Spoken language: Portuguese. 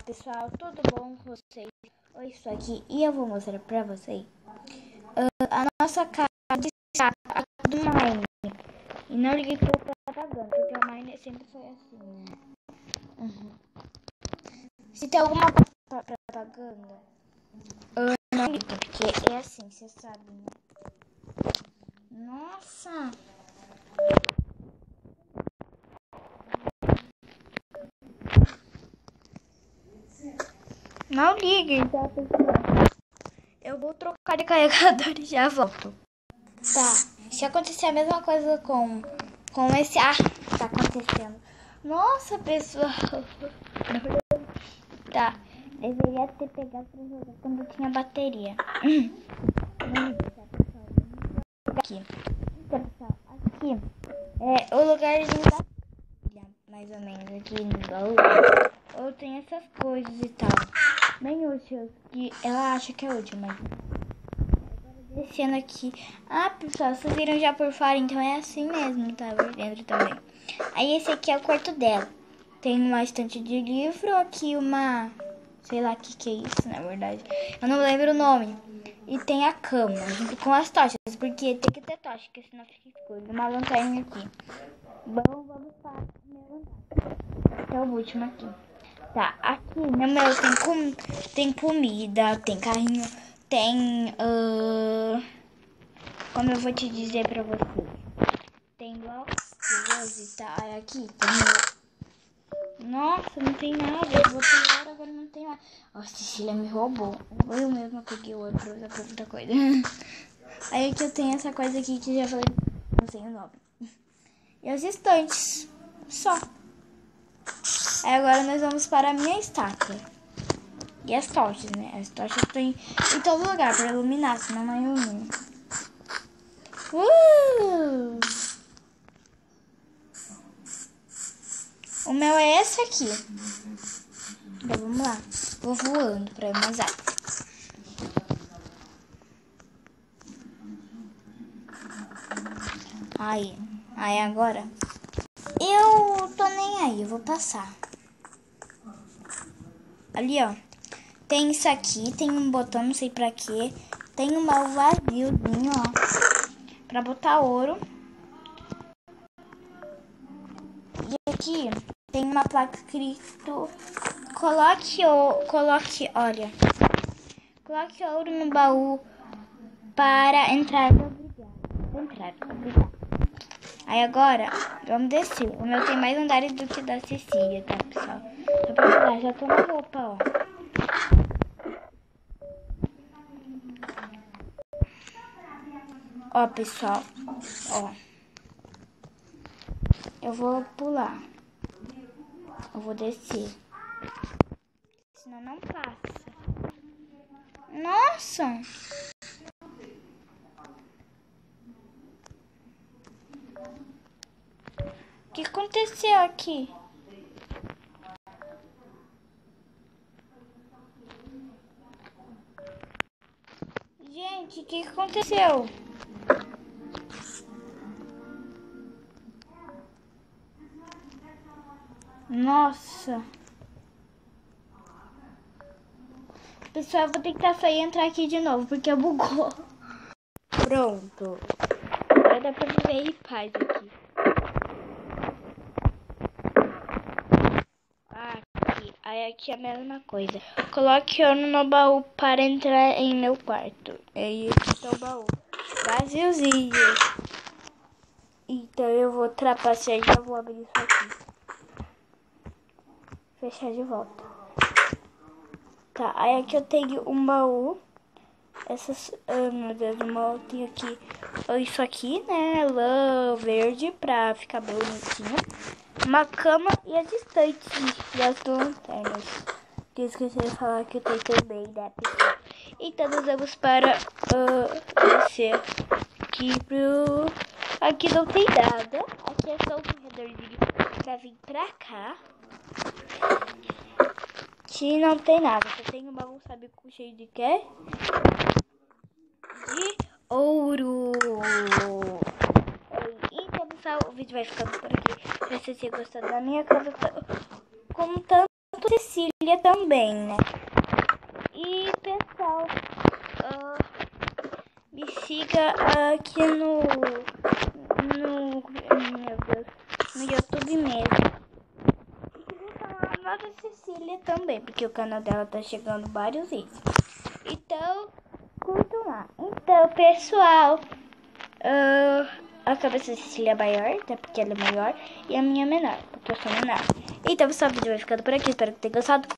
pessoal, tudo bom com vocês? Oi, estou aqui e eu vou mostrar pra vocês a nossa casa de saco do Mine. E não liguei pro propaganda, porque o Mine sempre foi assim, né? Se tem alguma propaganda, eu não ligo, porque é assim, você sabe, né? Nossa! Não ligue, tá, pessoal? Eu vou trocar de carregador e já volto. Tá, se acontecer a mesma coisa com esse... Ah, tá acontecendo. Nossa, pessoal. Tá, deveria ter pegado pra jogar quando tinha bateria. Aqui. Então, pessoal, aqui é o lugarzinho da filha, mais ou menos, aqui no baú. Ou tem essas coisas e tal. Bem úteis, que ela acha que é útil, mas... Descendo aqui. Ah, pessoal, vocês viram já por fora, então é assim mesmo, tá? Por dentro também. Aí esse aqui é o quarto dela. Tem uma estante de livro, aqui uma... Sei lá o que é isso, na verdade. Eu não lembro o nome. E tem a cama, junto com as tochas, porque tem que ter tocha, porque senão fica escuro. Uma lanterna aqui. Bom, vamos para o primeiro andar. Até o último aqui. Tá, aqui no meu tem comida, tem carrinho, tem... como eu vou te dizer pra vocês? Tem blocos de luz e tal. Aí aqui tem... Nossa, não tem nada. Eu vou pegar, agora não tem nada. Ó, a Cecília me roubou. Eu mesma peguei o outro, usar pra outra coisa. Aí aqui eu tenho essa coisa aqui que já falei, não sei o nome. E as estantes. Só. Aí agora nós vamos para a minha estátua. E as tochas, né? As tochas estão em todo lugar para iluminar, senão não ilumina. O meu é esse aqui. Então vamos lá. Vou voando para ir mais alto. Aí agora eu tô nem aí, eu vou passar. Ali, ó. Tem isso aqui, tem um botão, não sei pra quê. Tem um baú vaziozinho, ó. Pra botar ouro. E aqui tem uma placa escrito... Coloque ouro no baú para entrar. Obrigado. Aí agora, vamos descer. O meu tem mais andares do que da Cecília, tá, pessoal? Só pra falar, já tô na roupa, ó. Ó, pessoal, ó. Eu vou pular. Eu vou descer. Senão não passa. Nossa! O que aconteceu aqui? Gente, o que aconteceu? Nossa. Pessoal, eu vou tentar sair e entrar aqui de novo, porque bugou. Pronto. Agora dá pra viver em paz aqui. Aí aqui é a mesma coisa. Coloque ouro no baú para entrar em meu quarto. Aí aqui está o baú. Vaziozinho. Então eu vou trapacear e já vou abrir isso aqui. Fechar de volta. Tá, aí aqui eu tenho um baú. Essas... meu Deus, eu tenho aqui isso aqui, né? Lã verde pra ficar bonitinho. Uma cama e as estantes e as lanternas. Que eu esqueci de falar que eu tenho também, né, pessoal? Então nós vamos para descer aqui pro... Aqui não tem nada. Aqui é só um corredorzinho pra vir pra cá. Aqui não tem nada. Só tem um baú, sabe, cheio de quê? De ouro. Então, pessoal, o vídeo vai ficando por aqui. Se você gostou da minha casa, como tanto Cecília. Cecília também, né? E pessoal, me siga aqui meu Deus, no YouTube mesmo. E no canal da Cecília também, porque o canal dela tá chegando vários vídeos. Então, curtam lá. Então, pessoal, a cabeça da Cecília é maior, até porque ela é maior, e a minha é menor, porque eu sou menor. Então, pessoal, o vídeo vai ficando por aqui. Espero que tenham gostado.